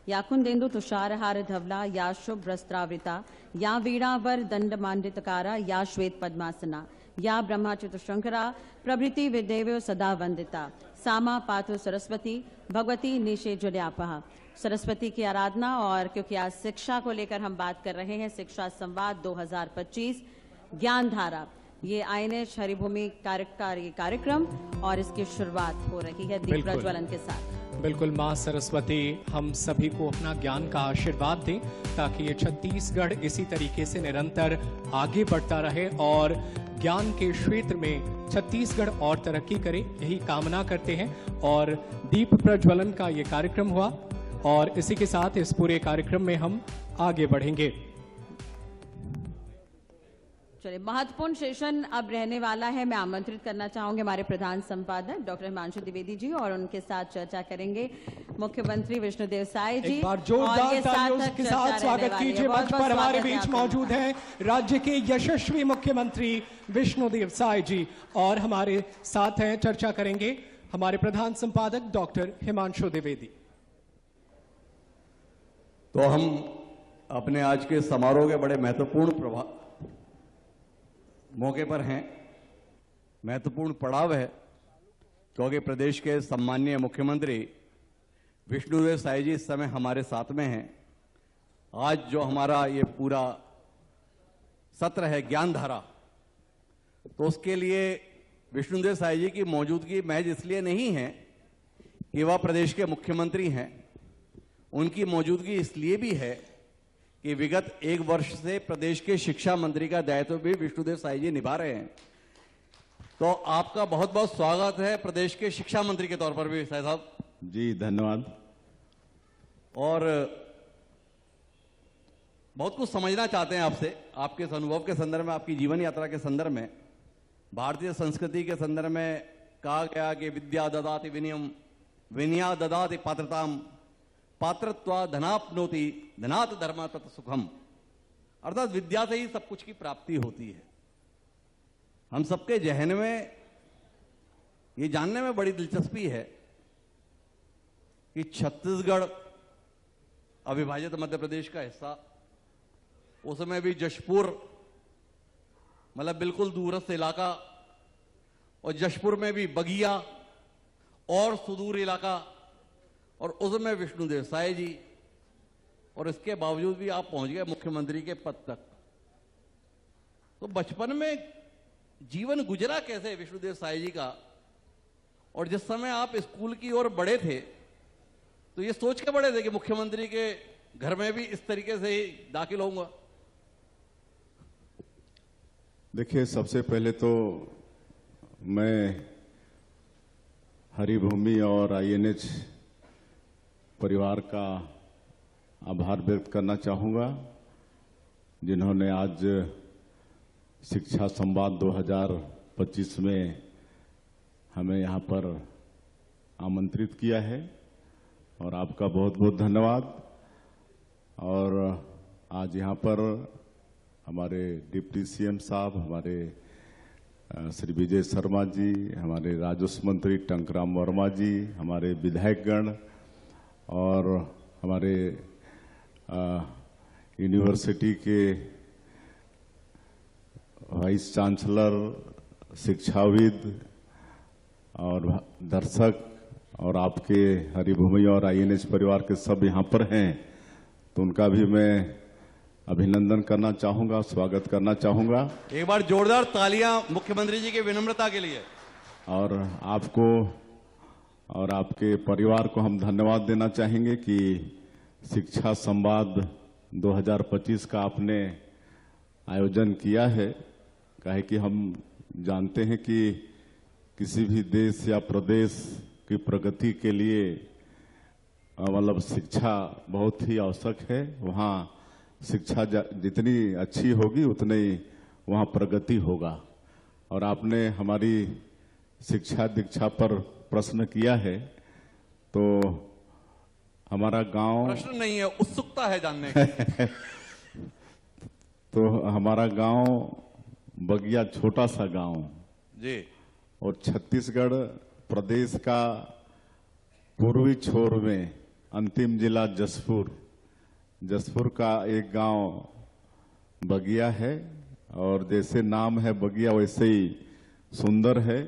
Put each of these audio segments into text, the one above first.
या कुंदेन्दु तुषारहार धवला या शुभ्रस्त्रावृता या वीणावर दंडमांडितकारा या श्वेत पद्मासना या ब्रह्माच्युतशंकरा प्रभृति विदेव्यो सदा वंदिता सामा पातु सरस्वती भगवती निषेजुल्यापहा। सरस्वती की आराधना। और क्योंकि आज शिक्षा को लेकर हम बात कर रहे हैं, शिक्षा संवाद 2025 ज्ञानधारा, ये INH हरिभूमि कार्यक्रम और इसकी शुरुआत हो रही है दीप प्रज्वलन के साथ। बिल्कुल, मां सरस्वती हम सभी को अपना ज्ञान का आशीर्वाद दें ताकि ये छत्तीसगढ़ इसी तरीके से निरंतर आगे बढ़ता रहे और ज्ञान के क्षेत्र में छत्तीसगढ़ और तरक्की करे, यही कामना करते हैं। और दीप प्रज्वलन का ये कार्यक्रम हुआ और इसी के साथ इस पूरे कार्यक्रम में हम आगे बढ़ेंगे। चलिए, महत्वपूर्ण सेशन अब रहने वाला है। मैं आमंत्रित करना चाहूंगी हमारे प्रधान संपादक डॉक्टर हिमांशु द्विवेदी जी, और उनके साथ चर्चा करेंगे मुख्यमंत्री विष्णुदेव साय जी। एक बार जोरदार तालियों के साथ स्वागत कीजिए। मंच पर हमारे बीच मौजूद हैं राज्य के यशस्वी मुख्यमंत्री विष्णुदेव साय जी, और हमारे साथ हैं, चर्चा करेंगे हमारे प्रधान संपादक डॉक्टर हिमांशु द्विवेदी। तो हम अपने आज के समारोह के बड़े महत्वपूर्ण मौके पर हैं। महत्वपूर्ण पड़ाव है क्योंकि प्रदेश के सम्माननीय मुख्यमंत्री विष्णुदेव साय जी इस समय हमारे साथ में हैं। आज जो हमारा ये पूरा सत्र है ज्ञानधारा, तो उसके लिए विष्णुदेव साय जी की मौजूदगी महज इसलिए नहीं है कि वह प्रदेश के मुख्यमंत्री हैं, उनकी मौजूदगी इसलिए भी है कि विगत 1 वर्ष से प्रदेश के शिक्षा मंत्री का दायित्व भी विष्णुदेव साय जी निभा रहे हैं। तो आपका बहुत बहुत स्वागत है प्रदेश के शिक्षा मंत्री के तौर पर भी साय साहब जी। धन्यवाद। और बहुत कुछ समझना चाहते हैं आपसे, आपके इस अनुभव के संदर्भ में, आपकी जीवन यात्रा के संदर्भ में। भारतीय संस्कृति के संदर्भ में कहा गया कि विद्या ददाति विनयम विनया ददाति पात्रताम पात्रत्वा धनाप्नोति धनात् धर्म तत् सुखम। अर्थात विद्या से ही सब कुछ की प्राप्ति होती है। हम सबके जहन में ये जानने में बड़ी दिलचस्पी है कि छत्तीसगढ़ अविभाजित मध्य प्रदेश का हिस्सा, उसमें भी जशपुर मतलब बिल्कुल दूरस्थ इलाका, और जशपुर में भी बगिया और सुदूर इलाका, और उसमें विष्णुदेव साय जी, और इसके बावजूद भी आप पहुंच गए मुख्यमंत्री के पद तक। तो बचपन में जीवन गुजरा कैसे विष्णुदेव साय जी का? और जिस समय आप स्कूल की ओर बढ़े थे तो ये सोच के बढ़े थे कि मुख्यमंत्री के घर में भी इस तरीके से ही दाखिल होऊंगा? देखिए, सबसे पहले तो मैं हरिभूमि और INH परिवार का आभार व्यक्त करना चाहूँगा, जिन्होंने आज शिक्षा संवाद 2025 में हमें यहाँ पर आमंत्रित किया है, और आपका बहुत बहुत धन्यवाद। और आज यहाँ पर हमारे डिप्टी CM साहब, हमारे श्री विजय शर्मा जी, हमारे राजस्व मंत्री टंकराम वर्मा जी, हमारे विधायकगण और हमारे यूनिवर्सिटी के वाइस चांसलर, शिक्षाविद और दर्शक, और आपके हरिभूमि और INH परिवार के सब यहाँ पर हैं, तो उनका भी मैं अभिनंदन करना चाहूँगा, स्वागत करना चाहूँगा। एक बार जोरदार तालियां मुख्यमंत्री जी की विनम्रता के लिए। और आपको और आपके परिवार को हम धन्यवाद देना चाहेंगे कि शिक्षा संवाद 2025 का आपने आयोजन किया है। काहे कि हम जानते हैं कि किसी भी देश या प्रदेश की प्रगति के लिए मतलब शिक्षा बहुत ही आवश्यक है। वहाँ शिक्षा जितनी अच्छी होगी उतनी वहाँ प्रगति होगा। और आपने हमारी शिक्षा दीक्षा पर प्रश्न किया है, तो हमारा गांव, प्रश्न नहीं है, उत्सुकता है जानने की। तो हमारा गांव बगिया छोटा सा गांव जी, और छत्तीसगढ़ प्रदेश का पूर्वी छोर में अंतिम जिला जसपुर, जसपुर का एक गांव बगिया है और जैसे नाम है बगिया वैसे ही सुंदर है।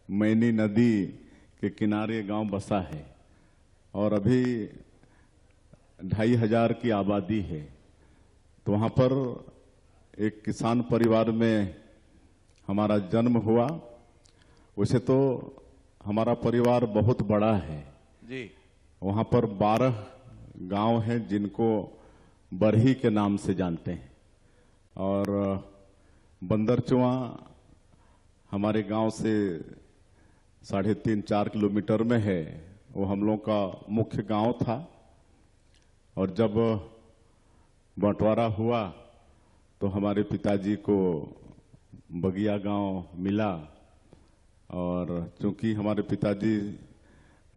मैनी नदी के किनारे गांव बसा है और अभी 2500 की आबादी है। तो वहां पर एक किसान परिवार में हमारा जन्म हुआ। वैसे तो हमारा परिवार बहुत बड़ा है जी। वहां पर 12 गांव हैं जिनको बरही के नाम से जानते हैं और बंदरचुआ हमारे गांव से 3.5-4 किलोमीटर में है। वो हम लोग का मुख्य गांव था और जब बंटवारा हुआ तो हमारे पिताजी को बगिया गांव मिला और चूंकि हमारे पिताजी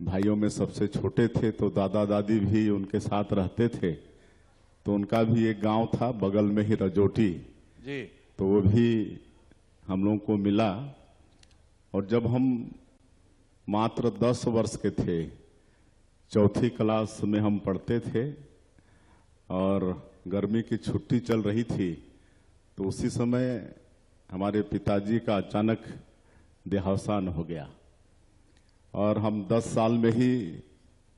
भाइयों में सबसे छोटे थे तो दादा दादी भी उनके साथ रहते थे, तो उनका भी एक गांव था बगल में ही रजोटी जी। तो वो भी हम लोगों को मिला। और जब हम मात्र 10 वर्ष के थे, 4ठी क्लास में हम पढ़ते थे और गर्मी की छुट्टी चल रही थी, तो उसी समय हमारे पिताजी का अचानक देहावसान हो गया और हम 10 साल में ही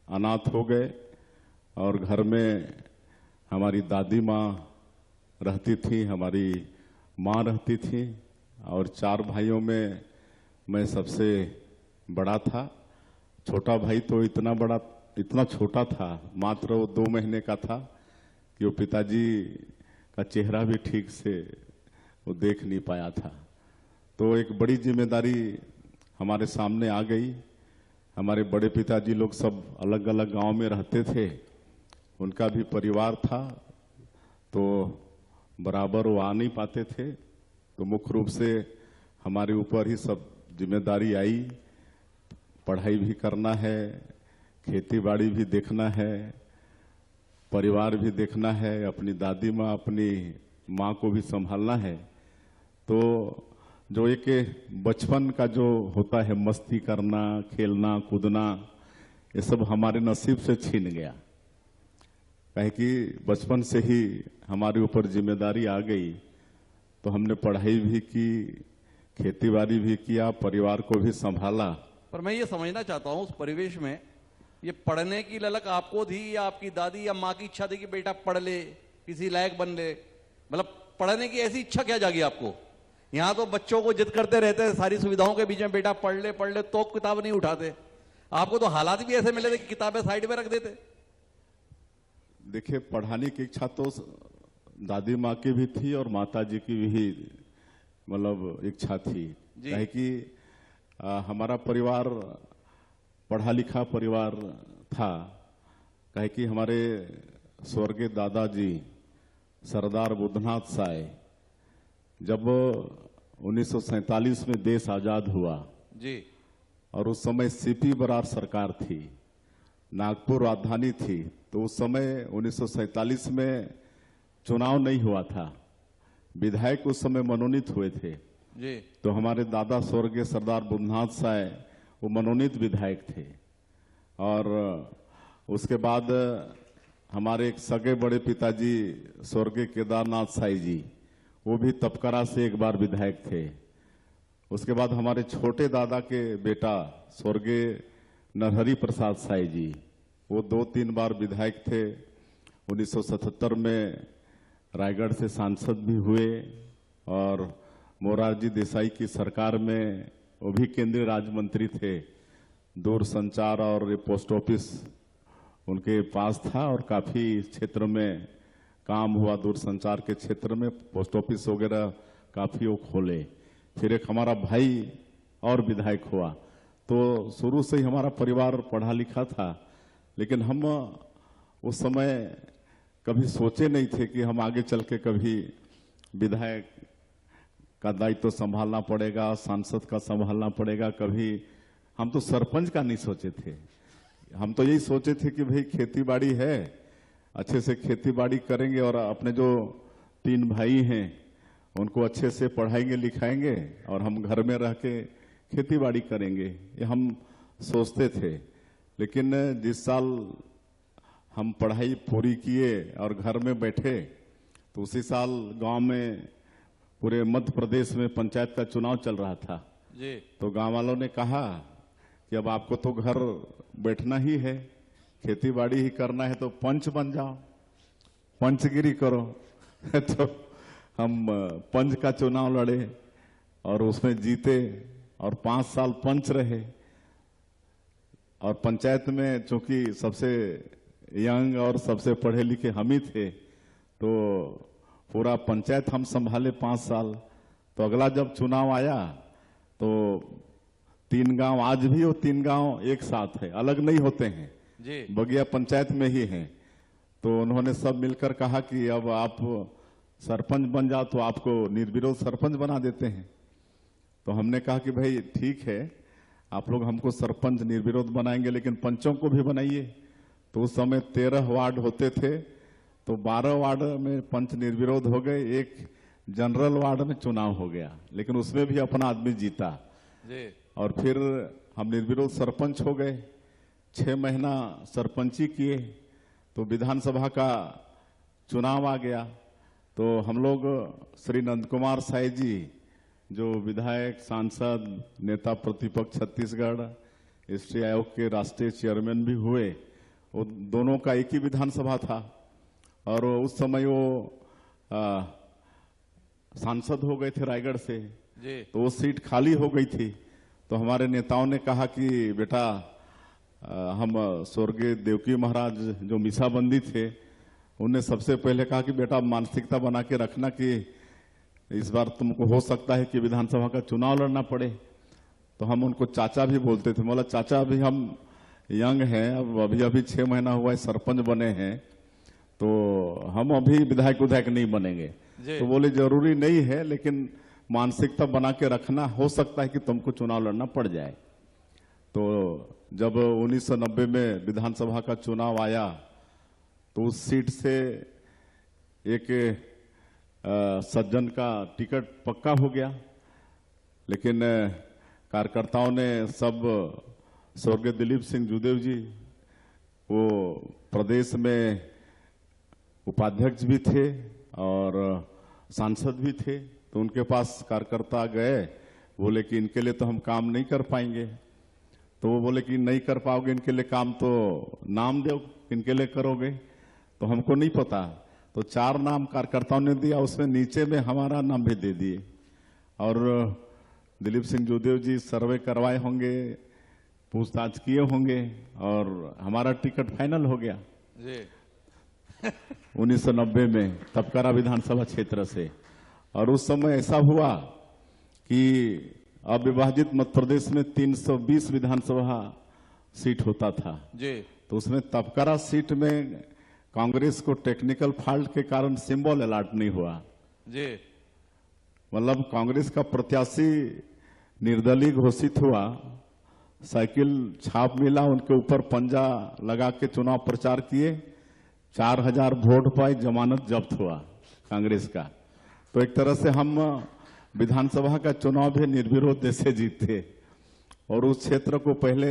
अनाथ हो गए। और घर में हमारी दादी माँ रहती थी, हमारी माँ रहती थी और 4 भाइयों में मैं सबसे बड़ा था। छोटा भाई तो इतना छोटा था, मात्र वो 2 महीने का था कि वो पिताजी का चेहरा भी ठीक से वो देख नहीं पाया था। तो एक बड़ी जिम्मेदारी हमारे सामने आ गई। हमारे बड़े पिताजी लोग सब अलग अलग गांव में रहते थे, उनका भी परिवार था, तो बराबर वो आ नहीं पाते थे। तो मुख्य रूप से हमारे ऊपर ही सब जिम्मेदारी आई। पढ़ाई भी करना है, खेती बाड़ी भी देखना है, परिवार भी देखना है, अपनी दादी माँ अपनी माँ को भी संभालना है। तो जो एक बचपन का जो होता है मस्ती करना, खेलना कूदना, ये सब हमारे नसीब से छीन गया। कहे कि बचपन से ही हमारे ऊपर जिम्मेदारी आ गई, तो हमने पढ़ाई भी की, खेतीबाड़ी भी किया, परिवार को भी संभाला। पर मैं ये समझना चाहता हूं, उस परिवेश में ये पढ़ने की ललक आपको थी या आपकी दादी या माँ की इच्छा थी कि बेटा पढ़ ले, किसी लायक बन ले? मतलब पढ़ने की ऐसी इच्छा क्या जागी आपको? यहाँ तो बच्चों को जिद करते रहते हैं सारी सुविधाओं के बीच में, बेटा पढ़ ले तो किताब नहीं उठाते। आपको तो हालात भी ऐसे मिले थे कि किताबें साइड में रख देते। देखिए, पढ़ाने की इच्छा तो दादी माँ की भी थी और माता जी की भी मतलब इच्छा थी। कहे कि हमारा परिवार पढ़ा लिखा परिवार था। कहे कि हमारे स्वर्गीय दादाजी सरदार बुद्धनाथ साय, जब 1947 में देश आजाद हुआ जी, और उस समय सीपी बरार सरकार थी, नागपुर राजधानी थी, तो उस समय 1947 में चुनाव नहीं हुआ था, विधायक उस समय मनोनीत हुए थे जी। तो हमारे दादा स्वर्गीय सरदार बुद्धनाथ साय वो मनोनीत विधायक थे। और उसके बाद हमारे एक सगे बड़े पिताजी स्वर्गीय केदारनाथ साई जी, वो भी तपकरा से एक बार विधायक थे। उसके बाद हमारे छोटे दादा के बेटा स्वर्गीय नरहरि प्रसाद साई जी, वो 2-3 बार विधायक थे। 1977 में रायगढ़ से सांसद भी हुए और मोरारजी देसाई की सरकार में वो भी केंद्रीय राज्य मंत्री थे। दूरसंचार और पोस्ट ऑफिस उनके पास था और काफी क्षेत्र में काम हुआ, दूरसंचार के क्षेत्र में पोस्ट ऑफिस वगैरह काफी वो खोले। फिर एक हमारा भाई और विधायक हुआ। तो शुरू से ही हमारा परिवार पढ़ा लिखा था, लेकिन हम उस समय कभी सोचे नहीं थे कि हम आगे चल के कभी विधायक का दायित्व तो संभालना पड़ेगा, सांसद का संभालना पड़ेगा। कभी हम तो सरपंच का नहीं सोचे थे। हम तो यही सोचे थे कि भाई खेती बाड़ी है, अच्छे से खेती बाड़ी करेंगे और अपने जो 3 भाई हैं उनको अच्छे से पढ़ाएंगे लिखाएंगे और हम घर में रह के खेती बाड़ी करेंगे, ये हम सोचते थे। लेकिन जिस साल हम पढ़ाई पूरी किए और घर में बैठे, तो उसी साल गांव में पूरे मध्य प्रदेश में पंचायत का चुनाव चल रहा था जी। तो गांव वालों ने कहा कि अब आपको तो घर बैठना ही है, खेती बाड़ी ही करना है, तो पंच बन जाओ, पंचगिरी करो। तो हम पंच का चुनाव लड़े और उसमें जीते और 5 साल पंच रहे। और पंचायत में चूंकि सबसे यंग और सबसे पढ़े लिखे हम ही थे, तो पूरा पंचायत हम संभाले 5 साल। तो अगला जब चुनाव आया तो 3 गांव, आज भी वो 3 गांव एक साथ है, अलग नहीं होते हैं जी। बगिया पंचायत में ही हैं। तो उन्होंने सब मिलकर कहा कि अब आप सरपंच बन जाओ तो आपको निर्विरोध सरपंच बना देते हैं। तो हमने कहा कि भाई ठीक है, आप लोग हमको सरपंच निर्विरोध बनाएंगे, लेकिन पंचों को भी बनाइए। तो उस समय 13 वार्ड होते थे, तो 12 वार्ड में पंच निर्विरोध हो गए, एक जनरल वार्ड में चुनाव हो गया, लेकिन उसमें भी अपना आदमी जीता जी। और फिर हम निर्विरोध सरपंच हो गए। 6 महीना सरपंची किए तो विधानसभा का चुनाव आ गया। तो हम लोग श्री नंद कुमार साय जी, जो विधायक, सांसद, नेता प्रतिपक्ष छत्तीसगढ़, हिस्ट्री आयोग के राष्ट्रीय चेयरमैन भी हुए, वो दोनों का एक ही विधानसभा था। और उस समय वो सांसद हो गए थे रायगढ़ से, जी। तो वो सीट खाली हो गई थी। तो हमारे नेताओं ने कहा कि बेटा हम स्वर्गीय देवकी महाराज जो मीसाबंदी थे, उन्हें सबसे पहले कहा कि बेटा मानसिकता बना के रखना कि इस बार तुमको हो सकता है कि विधानसभा का चुनाव लड़ना पड़े। तो हम उनको चाचा भी बोलते थे। बोला चाचा अभी हम यंग हैं, अब अभी 6 महीना हुआ है सरपंच बने हैं, तो हम अभी विधायक नहीं बनेंगे। तो बोले जरूरी नहीं है, लेकिन मानसिकता बना के रखना, हो सकता है कि तुमको चुनाव लड़ना पड़ जाए। तो जब 1990 में विधानसभा का चुनाव आया तो उस सीट से एक सज्जन का टिकट पक्का हो गया, लेकिन कार्यकर्ताओं ने सब, स्वर्गीय दिलीप सिंह जुदेव जी वो प्रदेश में उपाध्यक्ष भी थे और सांसद भी थे, तो उनके पास कार्यकर्ता गए, बोले कि इनके लिए तो हम काम नहीं कर पाएंगे। तो वो बोले कि नहीं कर पाओगे इनके लिए काम, तो नाम दो इनके लिए करोगे। तो हमको नहीं पता, तो 4 नाम कार्यकर्ताओं ने दिया, उसमें नीचे में हमारा नाम भी दे दिए। और दिलीप सिंह जुदेव जी सर्वे करवाए होंगे, पूछताछ किए होंगे और हमारा टिकट फाइनल हो गया जी। 1990 में तपकरा विधानसभा क्षेत्र से। और उस समय ऐसा हुआ कि अविभाजित मध्य प्रदेश में 320 विधानसभा सीट होता था जी। तो उसमें तपकरा सीट में कांग्रेस को टेक्निकल फॉल्ट के कारण सिंबल अलॉट नहीं हुआ जी। मतलब कांग्रेस का प्रत्याशी निर्दलीय घोषित हुआ, साइकिल छाप मिला, उनके ऊपर पंजा लगा के चुनाव प्रचार किए, 4000 वोट पाए, जमानत जब्त हुआ कांग्रेस का। तो एक तरह से हम विधानसभा का चुनाव भी निर्विरोध जैसे जीते। और उस क्षेत्र को पहले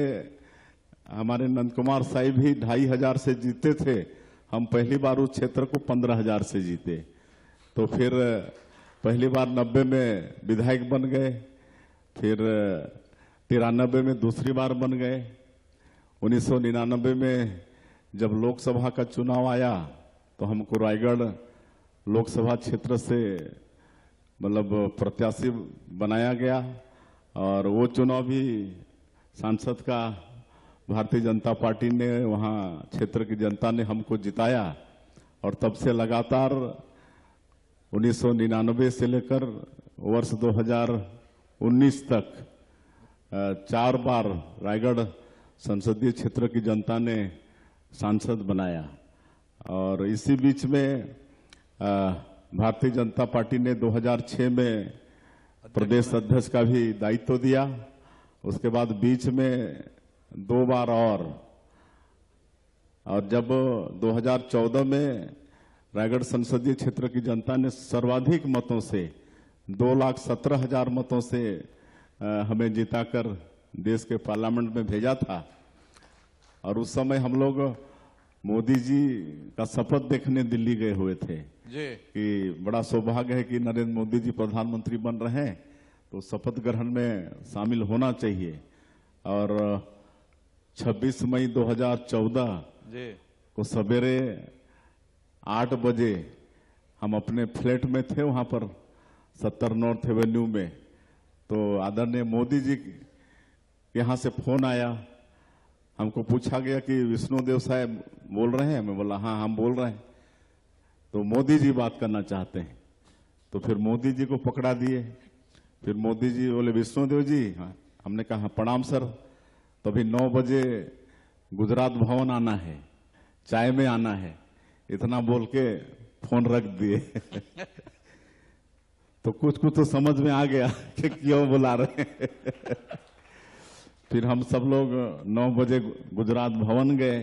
हमारे नंद कुमार साई भी 2500 से जीते थे, हम पहली बार उस क्षेत्र को 15000 से जीते। तो फिर पहली बार 90 में विधायक बन गए, फिर 93 में दूसरी बार बन गए। 1999 में जब लोकसभा का चुनाव आया तो हमको रायगढ़ लोकसभा क्षेत्र से मतलब प्रत्याशी बनाया गया और वो चुनाव भी सांसद का भारतीय जनता पार्टी ने, वहाँ क्षेत्र की जनता ने हमको जिताया। और तब से लगातार 1999 से लेकर वर्ष 2019 तक 4 बार रायगढ़ संसदीय क्षेत्र की जनता ने सांसद बनाया। और इसी बीच में भारतीय जनता पार्टी ने 2006 में प्रदेश अध्यक्ष का भी दायित्व दिया। उसके बाद बीच में 2 बार और जब 2014 में रायगढ़ संसदीय क्षेत्र की जनता ने सर्वाधिक मतों से 2,17,000 मतों से हमें जिताकर देश के पार्लियामेंट में भेजा था। और उस समय हम लोग मोदी जी का शपथ देखने दिल्ली गए हुए थे जी कि बड़ा सौभाग्य है कि नरेंद्र मोदी जी प्रधानमंत्री बन रहे हैं, तो शपथ ग्रहण में शामिल होना चाहिए। और 26 मई 2014 जी को सवेरे 8 बजे हम अपने फ्लैट में थे, वहां पर 70 नॉर्थ एवेन्यू में, तो आदरणीय मोदी जी के यहाँ से फोन आया। हमको पूछा गया कि विष्णुदेव साहब बोल रहे हैं? मैं बोला हाँ हम बोल रहे हैं। तो मोदी जी बात करना चाहते हैं। तो फिर मोदी जी को पकड़ा दिए। फिर मोदी जी बोले विष्णुदेव जी। हाँ, हमने कहा प्रणाम सर। तो अभी 9 बजे गुजरात भवन आना है, चाय में आना है, इतना बोल के फोन रख दिए। तो कुछ तो समझ में आ गया कि क्यों बुला रहे हैं। फिर हम सब लोग 9 बजे गुजरात भवन गए,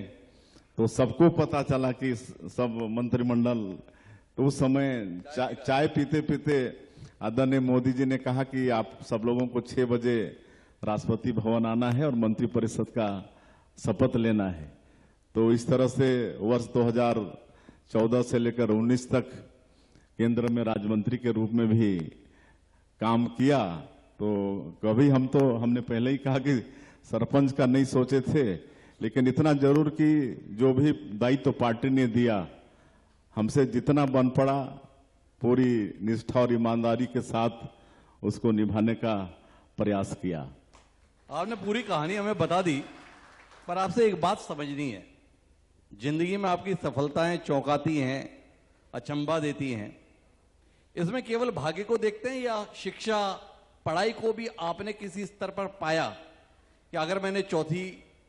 तो सबको पता चला कि सब मंत्रिमंडल, तो उस समय चाय पीते पीते आदरणीय मोदी जी ने कहा कि आप सब लोगों को 6 बजे राष्ट्रपति भवन आना है और मंत्रिपरिषद का शपथ लेना है। तो इस तरह से वर्ष 2014 से लेकर 19 तक केंद्र में राज्य मंत्री के रूप में भी काम किया। तो कभी हमने पहले ही कहा कि सरपंच का नहीं सोचे थे, लेकिन इतना जरूर कि जो भी दायित्व पार्टी ने दिया, हमसे जितना बन पड़ा पूरी निष्ठा और ईमानदारी के साथ उसको निभाने का प्रयास किया। आपने पूरी कहानी हमें बता दी, पर आपसे एक बात समझनी है। जिंदगी में आपकी सफलताएं चौंकाती हैं, अचंभा देती हैं। इसमें केवल भाग्य को देखते हैं या शिक्षा पढ़ाई को भी आपने किसी स्तर पर पाया कि अगर मैंने 4th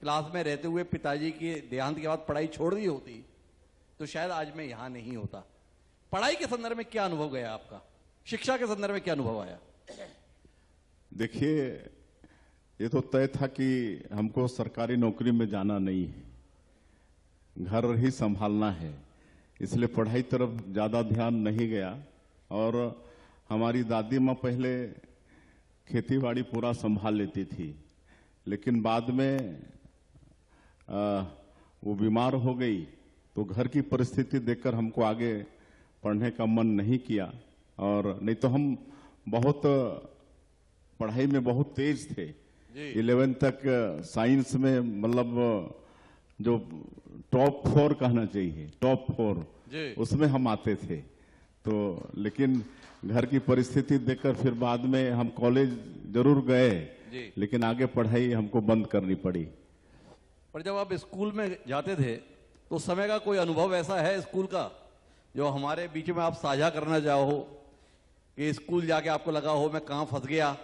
क्लास में रहते हुए पिताजी के देहांत के बाद पढ़ाई छोड़ दी होती तो शायद आज मैं यहां नहीं होता। पढ़ाई के संदर्भ में क्या अनुभव गया आपका? शिक्षा के संदर्भ में क्या अनुभव आया? देखिए, ये तो तय था कि हमको सरकारी नौकरी में जाना नहीं है, घर ही संभालना है, इसलिए पढ़ाई तरफ ज्यादा ध्यान नहीं गया। और हमारी दादी माँ पहले खेतीबाड़ी पूरा संभाल लेती थी, लेकिन बाद में वो बीमार हो गई, तो घर की परिस्थिति देखकर हमको आगे पढ़ने का मन नहीं किया। और नहीं तो हम बहुत पढ़ाई में बहुत तेज थे। 11 तक साइंस में मतलब जो टॉप 4 कहना चाहिए, टॉप 4 उसमें हम आते थे। तो लेकिन घर की परिस्थिति देखकर फिर बाद में हम कॉलेज जरूर गए, लेकिन आगे पढ़ाई हमको बंद करनी पड़ी। पर जब आप स्कूल में जाते थे तो समय का कोई अनुभव ऐसा है स्कूल का जो हमारे बीच में आप साझा करना चाहो कि स्कूल जाके आपको लगा हो मैं कहां फंस गया,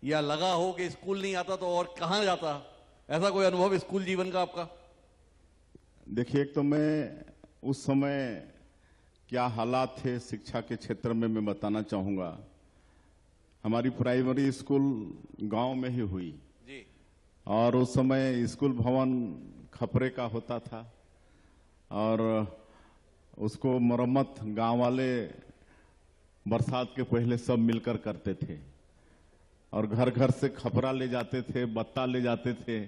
या लगा हो कि स्कूल नहीं आता तो और कहां जाता? ऐसा कोई अनुभव स्कूल जीवन का आपका? देखिए, एक तो मैं उस समय क्या हालात थे शिक्षा के क्षेत्र में मैं बताना चाहूंगा। हमारी प्राइमरी स्कूल गांव में ही हुई जी, और उस समय स्कूल भवन खपरे का होता था और उसको मरम्मत गांव वाले बरसात के पहले सब मिलकर करते थे और घर घर से खपरा ले जाते थे, बत्ता ले जाते थे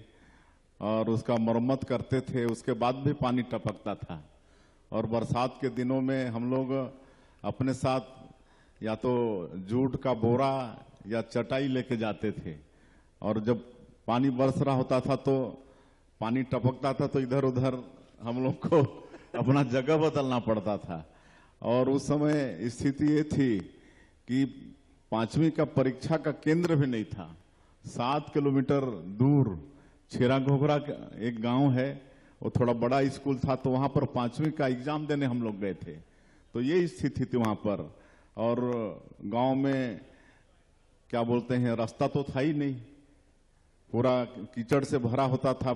और उसका मरम्मत करते थे। उसके बाद भी पानी टपकता था और बरसात के दिनों में हम लोग अपने साथ या तो जूट का बोरा या चटाई लेके जाते थे और जब पानी बरस रहा होता था तो पानी टपकता था तो इधर उधर हम लोग को अपना जगह बदलना पड़ता था। और उस समय स्थिति ये थी कि 5वीं का परीक्षा का केंद्र भी नहीं था। 7 किलोमीटर दूर छेरा घोघरा एक गांव है, वो थोड़ा बड़ा स्कूल था, तो वहां पर 5वीं का एग्जाम देने हम लोग गए थे। तो ये स्थिति थी वहां पर। और गांव में क्या बोलते हैं, रास्ता तो था ही नहीं, पूरा कीचड़ से भरा होता था।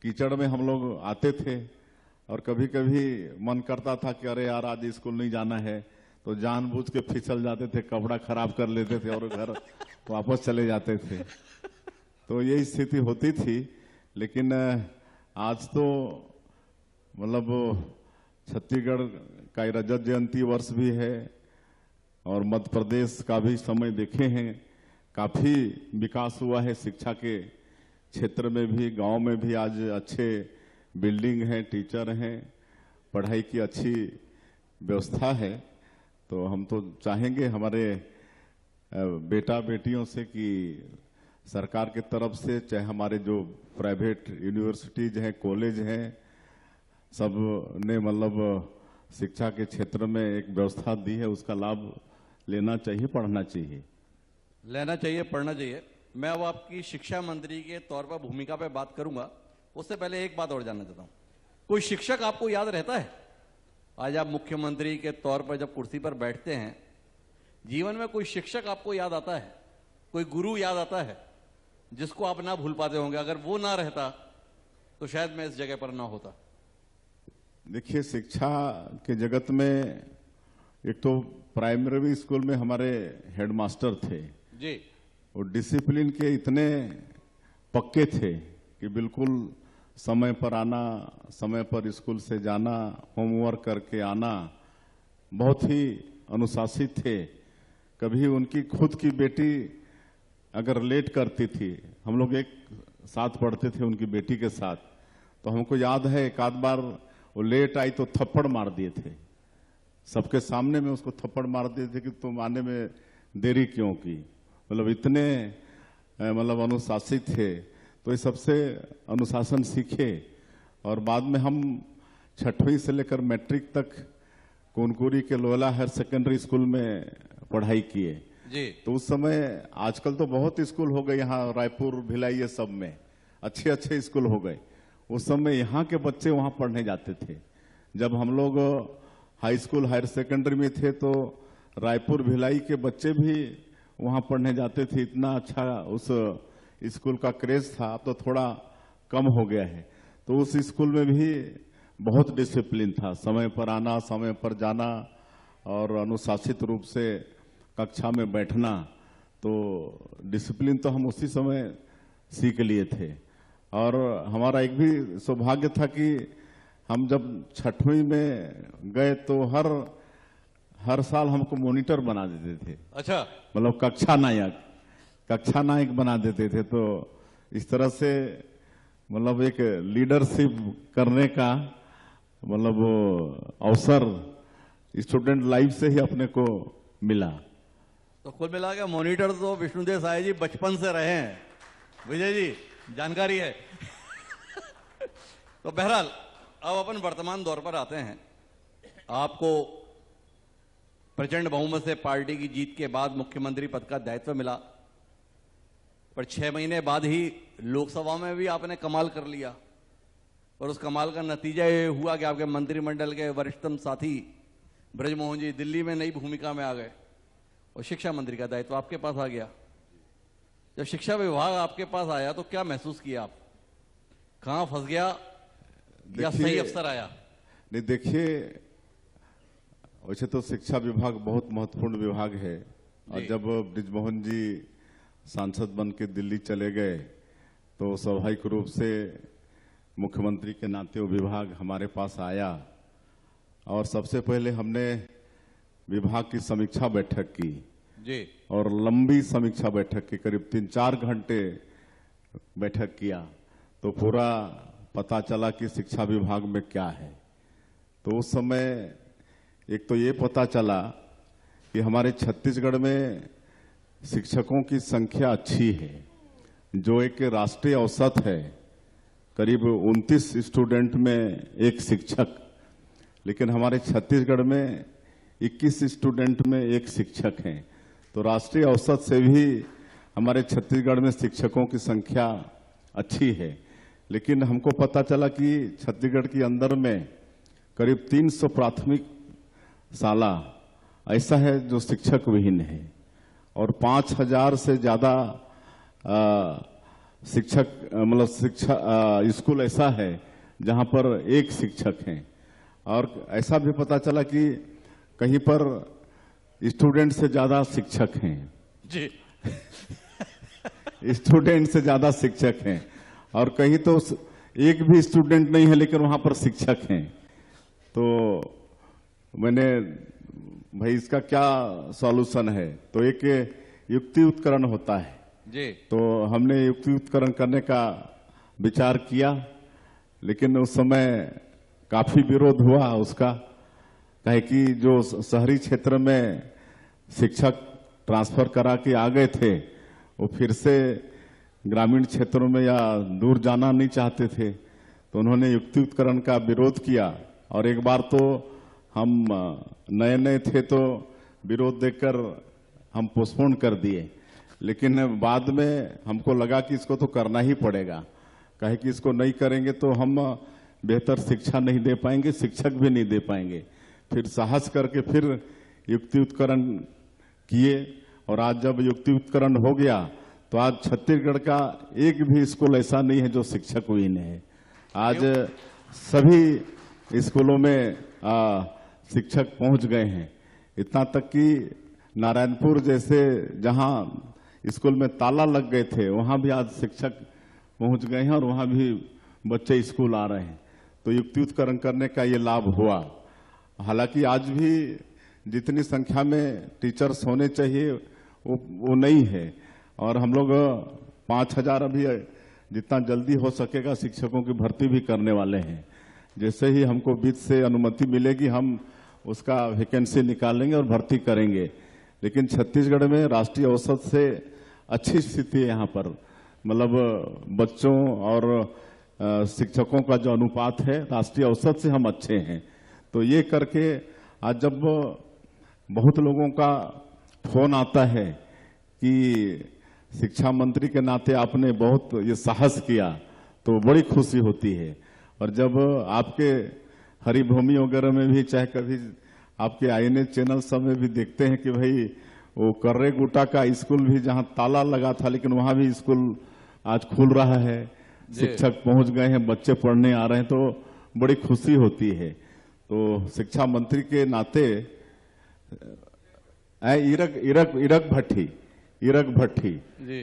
कीचड़ में हम लोग आते थे और कभी कभी मन करता था कि अरे यार आज स्कूल नहीं जाना है, तो जानबूझ के फिसल जाते थे, कपड़ा खराब कर लेते थे और घर वापस चले जाते थे। तो ये स्थिति होती थी। लेकिन आज तो मतलब छत्तीसगढ़ का रजत जयंती वर्ष भी है और मध्य प्रदेश का भी समय देखे हैं, काफी विकास हुआ है शिक्षा के क्षेत्र में भी, गांव में भी आज अच्छे बिल्डिंग है, टीचर हैं, पढ़ाई की अच्छी व्यवस्था है। तो हम तो चाहेंगे हमारे बेटा बेटियों से कि सरकार की तरफ से, चाहे हमारे जो प्राइवेट यूनिवर्सिटीज हैं, कॉलेज हैं, सब ने मतलब शिक्षा के क्षेत्र में एक व्यवस्था दी है, उसका लाभ लेना चाहिए, पढ़ना चाहिए। लेना चाहिए, पढ़ना चाहिए। मैं अब आपकी शिक्षा मंत्री के तौर पर भूमिका पे बात करूंगा, उससे पहले एक बात और जानना चाहता हूं। कोई शिक्षक आपको याद रहता है? आज आप मुख्यमंत्री के तौर पर जब कुर्सी पर बैठते हैं, जीवन में कोई शिक्षक आपको याद आता है, कोई गुरु याद आता है जिसको आप ना भूल पाते होंगे? अगर वो ना रहता तो शायद मैं इस जगह पर ना होता। देखिए, शिक्षा के जगत में एक तो प्राइमरी स्कूल में हमारे हेडमास्टर थे जी, और डिसिप्लिन के इतने पक्के थे कि बिल्कुल समय पर आना, समय पर स्कूल से जाना, होमवर्क करके आना, बहुत ही अनुशासित थे। कभी उनकी खुद की बेटी अगर लेट करती थी, हम लोग एक साथ पढ़ते थे उनकी बेटी के साथ, तो हमको याद है एक आध बार वो लेट आई तो थप्पड़ मार दिए थे, सबके सामने में उसको थप्पड़ मार दिए थे कि तुम आने में देरी क्यों की। मतलब इतने मतलब अनुशासित थे। तो ये सबसे अनुशासन सीखे और बाद में हम 6वीं से लेकर मैट्रिक तक कोनकुरी के लोला हायर सेकेंडरी स्कूल में पढ़ाई किए जी। तो उस समय, आजकल तो बहुत स्कूल हो गए यहाँ रायपुर, भिलाई, ये सब में अच्छे अच्छे स्कूल हो गए। उस समय यहाँ के बच्चे वहाँ पढ़ने जाते थे। जब हम लोग हाई स्कूल हायर सेकेंडरी में थे तो रायपुर, भिलाई के बच्चे भी वहाँ पढ़ने जाते थे। इतना अच्छा उस स्कूल का क्रेज था। अब तो थोड़ा कम हो गया है। तो उस स्कूल में भी बहुत डिसिप्लिन था, समय पर आना, समय पर जाना और अनुशासित रूप से कक्षा में बैठना। तो डिसिप्लिन तो हम उसी समय सीख लिए थे। और हमारा एक भी सौभाग्य था कि हम जब 6वीं में गए तो हर साल हमको मॉनिटर बना देते थे। अच्छा, मतलब कक्षा नायक बना देते थे। तो इस तरह से मतलब एक लीडरशिप करने का मतलब वो अवसर स्टूडेंट लाइफ से ही अपने को मिला। तो कुल मिला के मॉनिटर तो विष्णुदेव साय जी बचपन से रहे हैं। विजय जी, जानकारी है। तो बहरहाल अब अपन वर्तमान दौर पर आते हैं। आपको प्रचंड बहुमत से पार्टी की जीत के बाद मुख्यमंत्री पद का दायित्व मिला, पर 6 महीने बाद ही लोकसभा में भी आपने कमाल कर लिया। और उस कमाल का नतीजा ये हुआ कि आपके मंत्रिमंडल के वरिष्ठतम साथी ब्रजमोहन जी दिल्ली में नई भूमिका में आ गए और शिक्षा मंत्री का दायित्व आपके पास आ गया। जब शिक्षा विभाग आपके पास आया तो क्या महसूस किया आप? कहां फंस गया या सही अवसर आया? नहीं, देखिए, वैसे तो शिक्षा विभाग बहुत महत्वपूर्ण विभाग है। और जब ब्रजमोहन जी सांसद बन के दिल्ली चले गए तो स्वाभाविक रूप से मुख्यमंत्री के नाते वो विभाग हमारे पास आया। और सबसे पहले हमने विभाग की समीक्षा बैठक की जी। और लंबी समीक्षा बैठक की, करीब 3-4 घंटे बैठक किया। तो पूरा पता चला कि शिक्षा विभाग में क्या है। तो उस समय एक तो ये पता चला कि हमारे छत्तीसगढ़ में शिक्षकों की संख्या अच्छी है, जो एक राष्ट्रीय औसत है, करीब 29 स्टूडेंट में एक शिक्षक। लेकिन हमारे छत्तीसगढ़ में 21 स्टूडेंट में एक शिक्षक हैं। तो राष्ट्रीय औसत से भी हमारे छत्तीसगढ़ में शिक्षकों की संख्या अच्छी है। लेकिन हमको पता चला कि छत्तीसगढ़ के अंदर में करीब 300 प्राथमिक शाला ऐसा है जो शिक्षक विहीन है और 5000 से ज्यादा शिक्षक मतलब शिक्षा स्कूल ऐसा है जहां पर एक शिक्षक हैं। और ऐसा भी पता चला कि कहीं पर स्टूडेंट से ज्यादा शिक्षक हैं जी। स्टूडेंट से ज्यादा शिक्षक हैं और कहीं तो एक भी स्टूडेंट नहीं है लेकिन वहां पर शिक्षक हैं। तो मैंने भाई इसका क्या सॉल्यूशन है? तो एक युक्ति उत्करण होता है जी। तो हमने युक्ति उत्करण करने का विचार किया लेकिन उस समय काफी विरोध हुआ उसका, कहे कि जो शहरी क्षेत्र में शिक्षक ट्रांसफर करा के आ गए थे वो फिर से ग्रामीण क्षेत्रों में या दूर जाना नहीं चाहते थे, तो उन्होंने युक्तियुक्तकरण का विरोध किया। और एक बार तो हम नए नए थे तो विरोध देकर हम पोस्टपोन कर दिए, लेकिन बाद में हमको लगा कि इसको तो करना ही पड़ेगा, कहे कि इसको नहीं करेंगे तो हम बेहतर शिक्षा नहीं दे पाएंगे, शिक्षक भी नहीं दे पाएंगे। फिर साहस करके फिर युक्तियुक्तकरण किए, और आज जब युक्तियुक्तकरण हो गया तो आज छत्तीसगढ़ का एक भी स्कूल ऐसा नहीं है जो शिक्षक विहीन है। आज सभी स्कूलों में शिक्षक पहुंच गए हैं, इतना तक कि नारायणपुर जैसे जहां स्कूल में ताला लग गए थे वहां भी आज शिक्षक पहुंच गए हैं और वहां भी बच्चे स्कूल आ रहे हैं। तो युक्तियुक्तकरण करने का ये लाभ हुआ। हालांकि आज भी जितनी संख्या में टीचर्स होने चाहिए वो नहीं है, और हम लोग 5,000 अभी जितना जल्दी हो सकेगा शिक्षकों की भर्ती भी करने वाले हैं। जैसे ही हमको बीच से अनुमति मिलेगी हम उसका वैकेंसी निकालेंगे और भर्ती करेंगे। लेकिन छत्तीसगढ़ में राष्ट्रीय औसत से अच्छी स्थिति है यहाँ पर, मतलब बच्चों और शिक्षकों का जो अनुपात है राष्ट्रीय औसत से हम अच्छे हैं। तो ये करके आज जब बहुत लोगों का फोन आता है कि शिक्षा मंत्री के नाते आपने बहुत ये साहस किया, तो बड़ी खुशी होती है। और जब आपके हरिभूमि वगैरह में भी, चाहे कभी आपके आईएनए चैनल सब में भी देखते हैं कि भाई वो कर्रे गुटा का स्कूल भी जहां ताला लगा था लेकिन वहां भी स्कूल आज खुल रहा है, शिक्षक पहुंच गए हैं, बच्चे पढ़ने आ रहे हैं, तो बड़ी खुशी होती है। तो शिक्षा मंत्री के नाते इरक भट्टी जी,